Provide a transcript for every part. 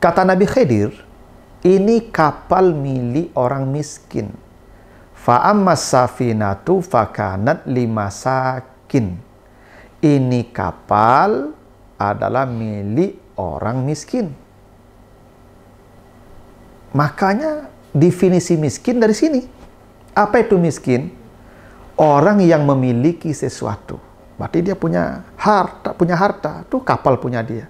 Kata Nabi Khidir, ini kapal milik orang miskin. Fa'ammas safinatu fakanat limasakin. Ini kapal adalah milik orang miskin. Makanya definisi miskin dari sini. Apa itu miskin? Orang yang memiliki sesuatu. Berarti dia punya harta, tuh kapal punya dia.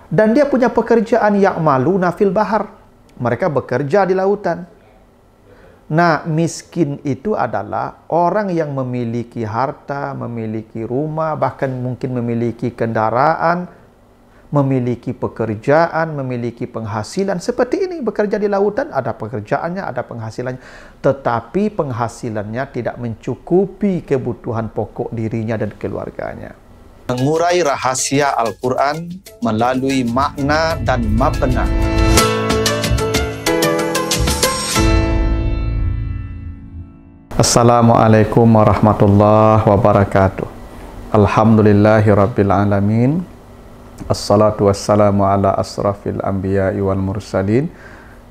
Dan dia punya pekerjaan ya'maluna fil bahar. Mereka bekerja di lautan. Nah, miskin itu adalah orang yang memiliki harta, memiliki rumah, bahkan mungkin memiliki kendaraan, memiliki pekerjaan, memiliki penghasilan. Seperti ini, bekerja di lautan, ada pekerjaannya, ada penghasilannya. Tetapi penghasilannya tidak mencukupi kebutuhan pokok dirinya dan keluarganya. Mengurai rahasia Al-Quran melalui makna dan mabna. Assalamualaikum warahmatullahi wabarakatuh. Alhamdulillahi rabbil alamin. Assalatu wassalamu ala asrafil anbiya'i wal mursalin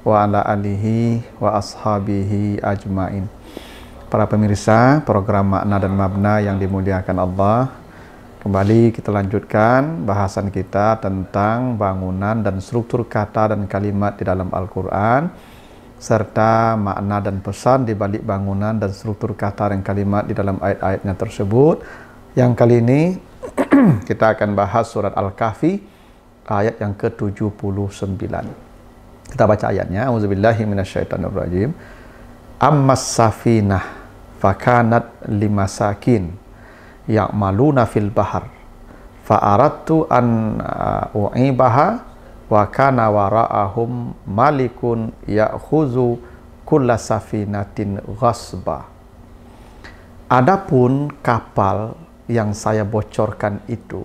wa ala alihi wa ashabihi ajmain. Para pemirsa program Makna dan Mabna yang dimuliakan Allah, kembali kita lanjutkan bahasan kita tentang bangunan dan struktur kata dan kalimat di dalam Al-Quran, serta makna dan pesan di balik bangunan dan struktur kata dan kalimat di dalam ayat-ayatnya tersebut. Yang kali ini kita akan bahas surat Al-Kahfi ayat yang ke-79. Kita baca ayatnya. Auzubillahi minasyaitonirrajim. Ammas safinah fakanat limasakin ya'maluna fil bahar fa'aradtu an u'ibaha wa kana wara'ahum malikun ya'khuzu kulla safinatin ghasba. Adapun kapal yang saya bocorkan itu,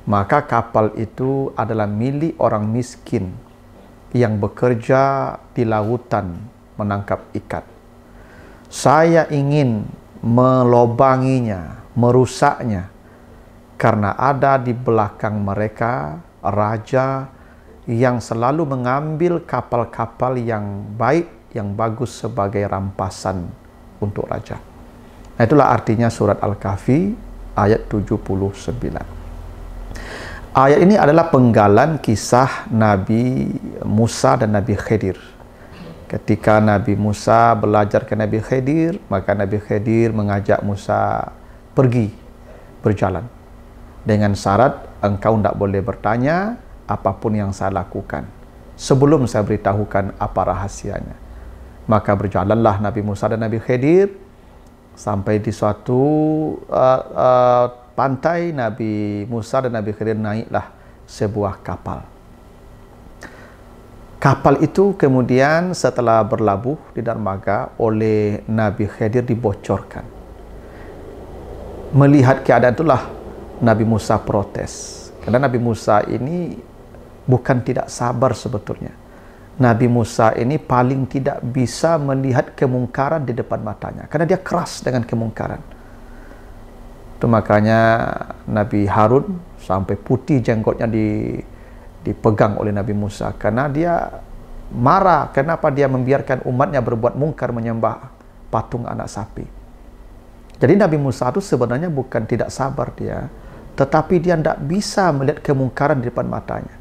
maka kapal itu adalah milik orang miskin yang bekerja di lautan menangkap ikan. Saya ingin melobanginya, merusaknya, karena ada di belakang mereka raja yang selalu mengambil kapal-kapal yang baik, yang bagus sebagai rampasan untuk raja. Nah, itulah artinya surat Al-Kahfi ayat 79. Ayat ini adalah penggalan kisah Nabi Musa dan Nabi Khidir. Ketika Nabi Musa belajar ke Nabi Khidir, maka Nabi Khidir mengajak Musa pergi berjalan dengan syarat engkau tidak boleh bertanya apapun yang saya lakukan sebelum saya beritahukan apa rahasianya. Maka berjalanlah Nabi Musa dan Nabi Khidir sampai di suatu pantai. Nabi Musa dan Nabi Khidir naiklah sebuah kapal. Kapal itu kemudian setelah berlabuh di dermaga oleh Nabi Khidir dibocorkan. Melihat keadaan itulah Nabi Musa protes. Karena Nabi Musa ini bukan tidak sabar sebetulnya. Nabi Musa ini paling tidak bisa melihat kemungkaran di depan matanya. Karena dia keras dengan kemungkaran. Itu makanya Nabi Harun sampai putih jenggotnya dipegang oleh Nabi Musa. Karena dia marah kenapa dia membiarkan umatnya berbuat mungkar menyembah patung anak sapi. Jadi Nabi Musa itu sebenarnya bukan tidak sabar dia, tetapi dia tidak bisa melihat kemungkaran di depan matanya.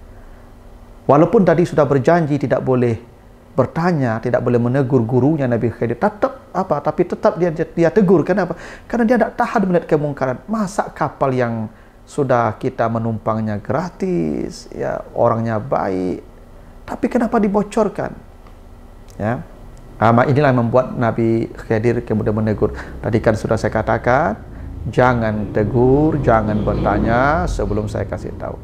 Walaupun tadi sudah berjanji tidak boleh bertanya, tidak boleh menegur gurunya Nabi Khidir, tapi tetap dia tegur. Kenapa? Karena dia tidak tahan melihat kemungkaran. Masa kapal yang sudah kita menumpangnya gratis, ya orangnya baik, tapi kenapa dibocorkan? Ya. Inilah yang membuat Nabi Khidir kemudian menegur. Tadi kan sudah saya katakan, jangan tegur, jangan bertanya sebelum saya kasih tahu.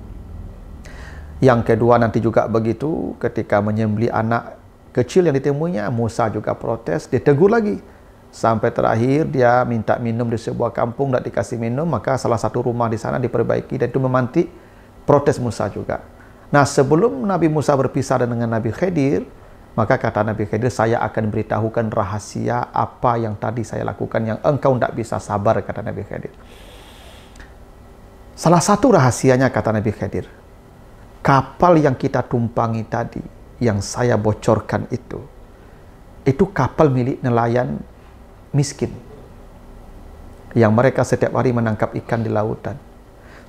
Yang kedua nanti juga begitu, ketika menyembelih anak kecil yang ditemuinya, Musa juga protes, dia tegur lagi. Sampai terakhir dia minta minum di sebuah kampung, tidak dikasih minum, maka salah satu rumah di sana diperbaiki, dan itu memantik protes Musa juga. Nah, sebelum Nabi Musa berpisah dengan Nabi Khidir, maka kata Nabi Khidir, saya akan beritahukan rahasia apa yang tadi saya lakukan yang engkau tidak bisa sabar, kata Nabi Khidir. Salah satu rahasianya, kata Nabi Khidir, kapal yang kita tumpangi tadi, yang saya bocorkan itu kapal milik nelayan miskin, yang mereka setiap hari menangkap ikan di lautan.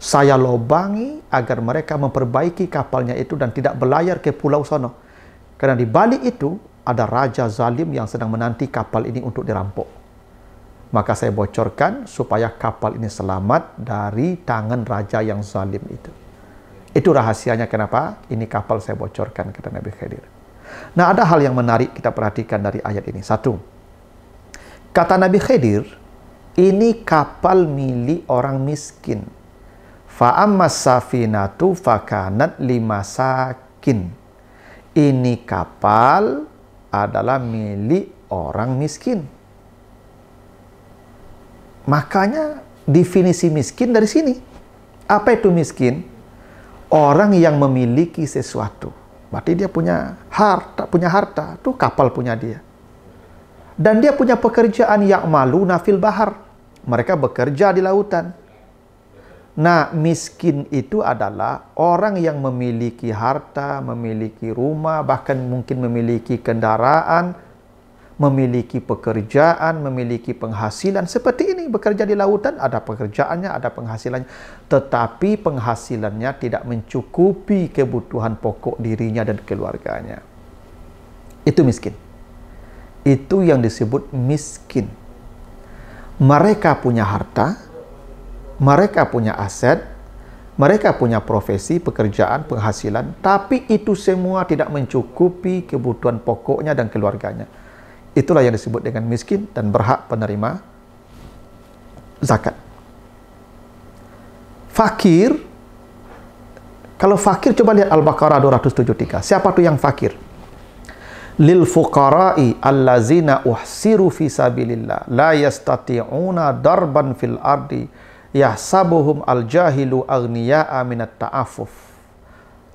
Saya lobangi agar mereka memperbaiki kapalnya itu dan tidak berlayar ke pulau sono. Karena di balik itu ada raja zalim yang sedang menanti kapal ini untuk dirampok. Maka saya bocorkan supaya kapal ini selamat dari tangan raja yang zalim itu. Itu rahasianya kenapa ini kapal saya bocorkan, kata Nabi Khidir. Nah, ada hal yang menarik kita perhatikan dari ayat ini. Satu, kata Nabi Khidir, ini kapal milik orang miskin. Fa'ammas safinatu fakanat limasakin. Ini kapal adalah milik orang miskin. Makanya definisi miskin dari sini. Apa itu miskin? Orang yang memiliki sesuatu. Berarti dia punya harta, itu kapal punya dia. Dan dia punya pekerjaan ya'maluna fil bahar. Mereka bekerja di lautan. Nah, miskin itu adalah orang yang memiliki harta, memiliki rumah, bahkan mungkin memiliki kendaraan, memiliki pekerjaan, memiliki penghasilan. Seperti ini, bekerja di lautan, ada pekerjaannya, ada penghasilannya. Tetapi penghasilannya tidak mencukupi kebutuhan pokok dirinya dan keluarganya. Itu miskin. Itu yang disebut miskin. Mereka punya harta, mereka punya aset, mereka punya profesi, pekerjaan, penghasilan, tapi itu semua tidak mencukupi kebutuhan pokoknya dan keluarganya. Itulah yang disebut dengan miskin dan berhak penerima zakat. Fakir, kalau fakir coba lihat Al-Baqarah 273. Siapa tuh yang fakir? Lil fuqara'i allazina uhsiru fi sabilillah la yastati'una darban fil ardi yahsabuhum al-jahilu aghniya'a minat ta'affuf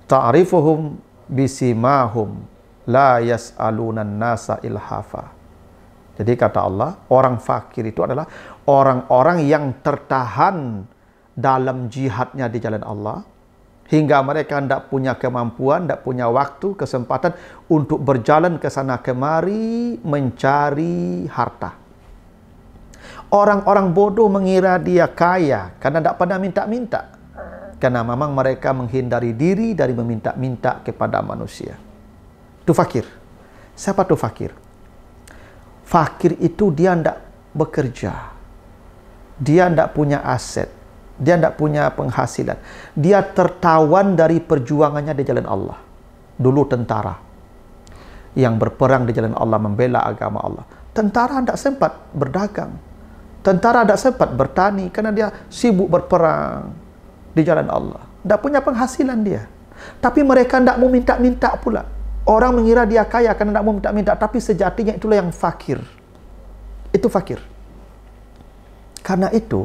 ta'rifuhum bisimahum la yas'alunan nasa ilhafa. Jadi kata Allah, orang fakir itu adalah orang-orang yang tertahan dalam jihadnya di jalan Allah, hingga mereka tidak punya kemampuan, tidak punya waktu, kesempatan untuk berjalan ke sana kemari mencari harta. Orang-orang bodoh mengira dia kaya karena tidak pernah minta-minta. Karena memang mereka menghindari diri dari meminta-minta kepada manusia. Itu fakir. Siapa itu fakir? Fakir itu dia tidak bekerja. Dia tidak punya aset. Dia tidak punya penghasilan. Dia tertawan dari perjuangannya di jalan Allah. Dulu tentara yang berperang di jalan Allah, membela agama Allah. Tentara tidak sempat berdagang. Tentara tidak sempat bertani karena dia sibuk berperang di jalan Allah. Tidak punya penghasilan dia. Tapi mereka tidak mau minta-minta pula. Orang mengira dia kaya karena tidak mau minta-minta, tapi sejatinya itulah yang fakir. Itu fakir. Karena itu,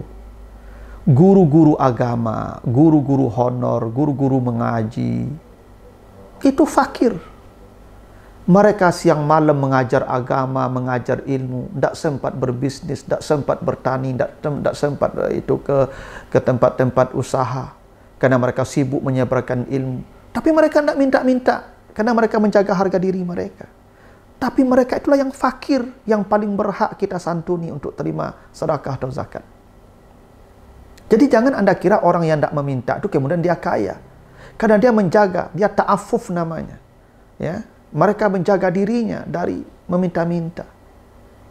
guru-guru agama, guru-guru honor, guru-guru mengaji, itu fakir. Mereka siang malam mengajar agama, mengajar ilmu, tidak sempat berbisnis, tidak sempat bertani, tidak sempat itu ke tempat-tempat usaha, karena mereka sibuk menyebarkan ilmu. Tapi mereka tidak minta-minta, karena mereka menjaga harga diri mereka. Tapi mereka itulah yang fakir, yang paling berhak kita santuni untuk terima sedekah atau zakat. Jadi jangan Anda kira orang yang tidak meminta itu kemudian dia kaya. Karena dia menjaga, dia ta'affuf namanya. Ya, mereka menjaga dirinya dari meminta-minta.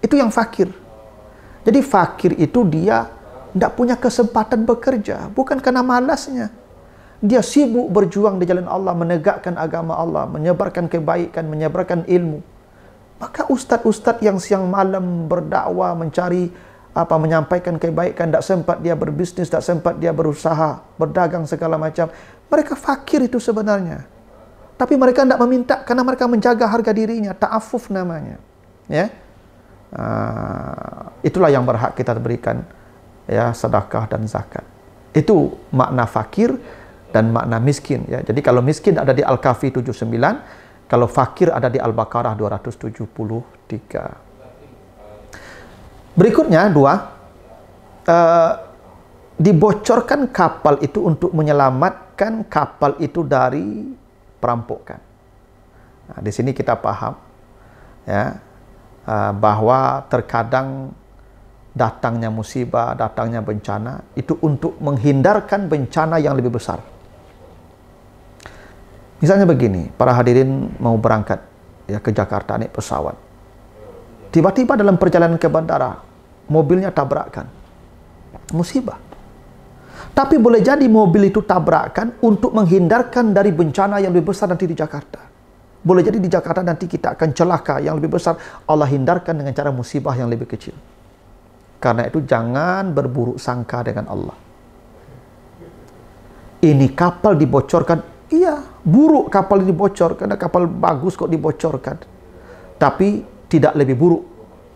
Itu yang fakir. Jadi fakir itu dia tidak punya kesempatan bekerja, bukan karena malasnya. Dia sibuk berjuang di jalan Allah, menegakkan agama Allah, menyebarkan kebaikan, menyebarkan ilmu. Maka ustadz-ustadz yang siang malam berdakwah, menyampaikan kebaikan, tidak sempat dia berbisnis, tidak sempat dia berusaha, berdagang segala macam. Mereka fakir itu sebenarnya. Tapi mereka tidak meminta karena mereka menjaga harga dirinya, ta'affuf namanya. Ya, itulah yang berhak kita berikan, ya, sedekah dan zakat. Itu makna fakir dan makna miskin. Ya. Jadi kalau miskin ada di Al-Kahfi 79, kalau fakir ada di Al-Baqarah 273. Berikutnya dibocorkan kapal itu untuk menyelamatkan menghindarkan kapal itu dari perampokan. Nah, di sini kita paham ya, bahwa terkadang datangnya musibah, datangnya bencana itu untuk menghindarkan bencana yang lebih besar. Misalnya begini, para hadirin mau berangkat ya ke Jakarta naik pesawat. Tiba-tiba dalam perjalanan ke bandara, mobilnya tabrakan. Musibah. Tapi boleh jadi mobil itu tabrakan untuk menghindarkan dari bencana yang lebih besar nanti di Jakarta. Boleh jadi di Jakarta nanti kita akan celaka yang lebih besar. Allah hindarkan dengan cara musibah yang lebih kecil. Karena itu jangan berburuk sangka dengan Allah. Ini kapal dibocorkan. Iya, buruk kapal ini bocor. Karena kapal bagus kok dibocorkan. Tapi tidak lebih buruk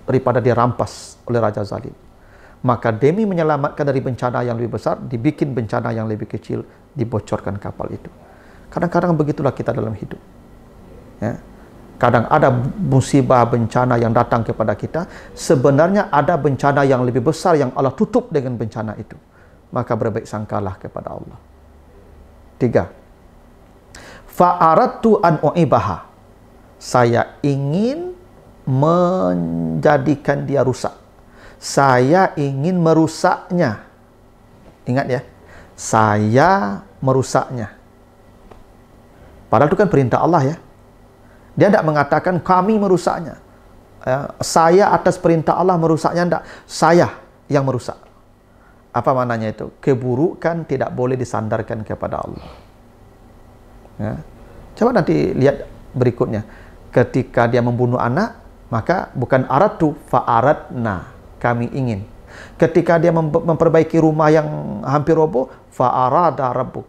daripada dirampas oleh Raja Zalim. Maka demi menyelamatkan dari bencana yang lebih besar, dibikin bencana yang lebih kecil, dibocorkan kapal itu. Kadang-kadang begitulah kita dalam hidup. Ya. Kadang ada musibah bencana yang datang kepada kita, sebenarnya ada bencana yang lebih besar yang Allah tutup dengan bencana itu. Maka berbaik sangkalah kepada Allah. 3. Fa'aradtu an u'ibaha. Saya ingin menjadikan dia rusak. Saya ingin merusaknya. Ingat ya, saya merusaknya. Padahal itu kan perintah Allah ya. Dia tidak mengatakan kami merusaknya. Saya atas perintah Allah merusaknya, tidak. Saya yang merusak. Apa maknanya itu? Keburukan tidak boleh disandarkan kepada Allah. Ya. Coba nanti lihat berikutnya. Ketika dia membunuh anak, maka bukan aradtu, fa'aradna. Kami ingin. Ketika dia memperbaiki rumah yang hampir roboh, fa'arada rabbuk.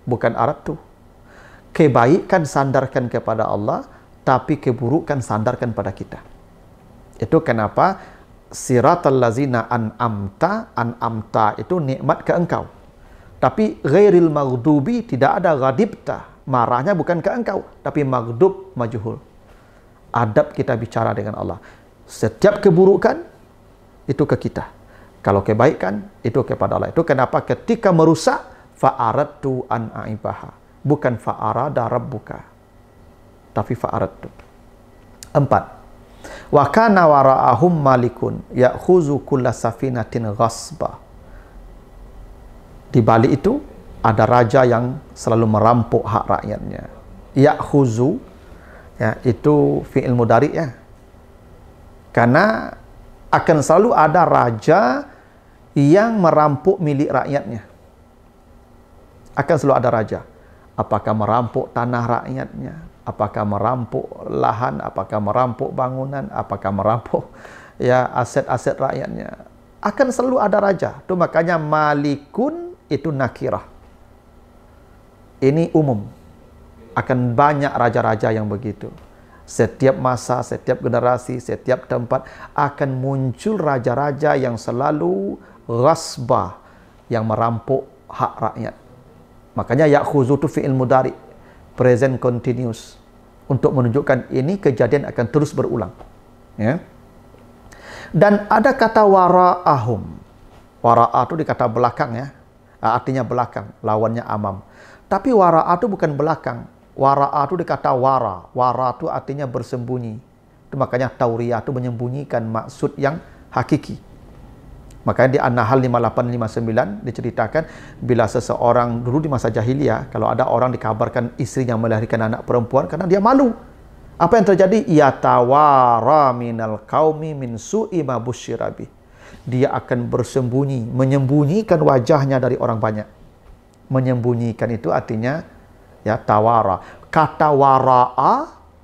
Bukan aradtu. Kebaikan sandarkan kepada Allah, tapi keburukan sandarkan pada kita. Itu kenapa siratal lazina an'amta itu nikmat ke engkau. Tapi ghairil maghdubi tidak ada ghadibta. Marahnya bukan ke engkau, tapi maghdub majhul. Adab kita bicara dengan Allah. Setiap keburukan itu ke kita. Kalau kebaikan itu kepada Allah. Itu kenapa ketika merusak fa'aradtu an aibaha. Bukan fa'arada rabbuka, tapi fa'aradtu. 4. Wa kana wara'ahum malikun ya'khuzu kulla safinatin ghasba. Di balik itu ada raja yang selalu merampok hak rakyatnya. Ya'khuzu ya, itu fi'il mudhari ya. Karena akan selalu ada raja yang merampok milik rakyatnya. Akan selalu ada raja. Apakah merampok tanah rakyatnya? Apakah merampok lahan? Apakah merampok bangunan? Apakah merampok ya aset-aset rakyatnya? Akan selalu ada raja. Itu makanya malikun itu nakirah. Ini umum. Akan banyak raja-raja yang begitu. Setiap masa, setiap generasi, setiap tempat akan muncul raja-raja yang selalu ghasbah, yang merampok hak rakyat. Makanya ya'khuzu itu fi'il mudhari, present continuous, untuk menunjukkan ini kejadian akan terus berulang. Ya. Dan ada kata wara'ahum. Wara'a itu di kata belakang ya. Artinya belakang, lawannya amam. Tapi wara'a itu bukan belakang. Wara'a itu dikata wara. Wara itu artinya bersembunyi. Itu makanya tauriyah itu menyembunyikan maksud yang hakiki. Makanya di An-Nahl 5859 diceritakan bila seseorang dulu di masa jahiliyah, kalau ada orang dikabarkan istrinya melahirkan anak perempuan karena dia malu. Apa yang terjadi? Yatawara minal qaumi min su'i ma busyira bih. Dia akan bersembunyi, menyembunyikan wajahnya dari orang banyak. Menyembunyikan itu artinya ya tawara. Kata wara'a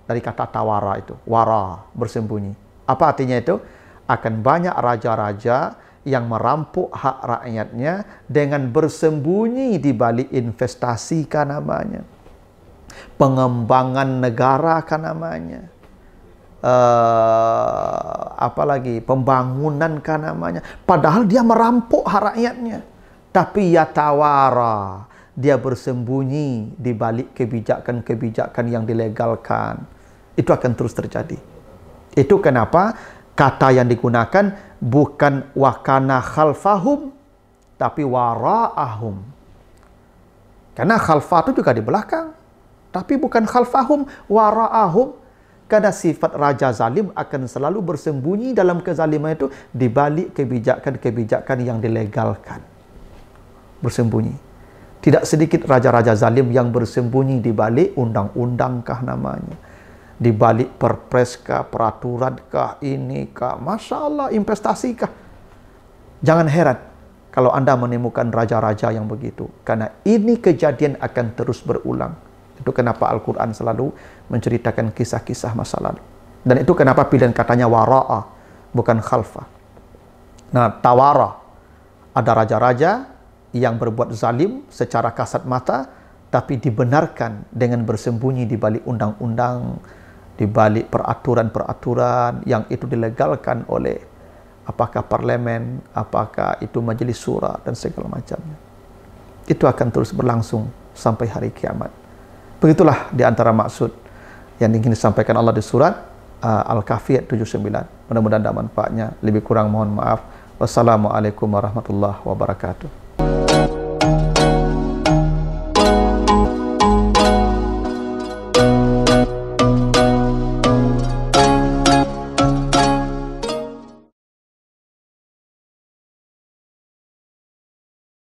dari kata tawara itu. Wara, bersembunyi. Apa artinya itu? Akan banyak raja-raja yang merampok hak rakyatnya dengan bersembunyi di balik investasi kan namanya. Pengembangan negara kan namanya. Apalagi pembangunan kan namanya. Padahal dia merampok hak rakyatnya. Tapi yatawara, dia bersembunyi di balik kebijakan-kebijakan yang dilegalkan. Itu akan terus terjadi. Itu kenapa kata yang digunakan bukan wakana khalfahum, tapi wara'ahum. Karena khalfah itu juga di belakang. Tapi bukan khalfahum, wara'ahum. Karena sifat raja zalim akan selalu bersembunyi dalam kezaliman itu di balik kebijakan-kebijakan yang dilegalkan. Bersembunyi. Tidak sedikit raja-raja zalim yang bersembunyi di balik undang-undangkah namanya. Di balik perpreskah, peraturankah, inikah, Masya Allah, investasikah. Jangan heran kalau Anda menemukan raja-raja yang begitu. Karena ini kejadian akan terus berulang. Itu kenapa Al-Quran selalu menceritakan kisah-kisah masa lalu. Dan itu kenapa pilihan katanya wara'a, bukan khalfah. Nah, tawara. Ada raja-raja yang berbuat zalim secara kasat mata, tapi dibenarkan dengan bersembunyi di balik undang-undang, di balik peraturan-peraturan yang itu dilegalkan oleh apakah parlemen, apakah itu majelis syura, dan segala macamnya. Itu akan terus berlangsung sampai hari kiamat. Begitulah di antara maksud yang ingin disampaikan Allah di surat Al-Kahfi ayat 79. Mudah-mudahan ada manfaatnya. Lebih kurang mohon maaf. Wassalamualaikum warahmatullahi wabarakatuh.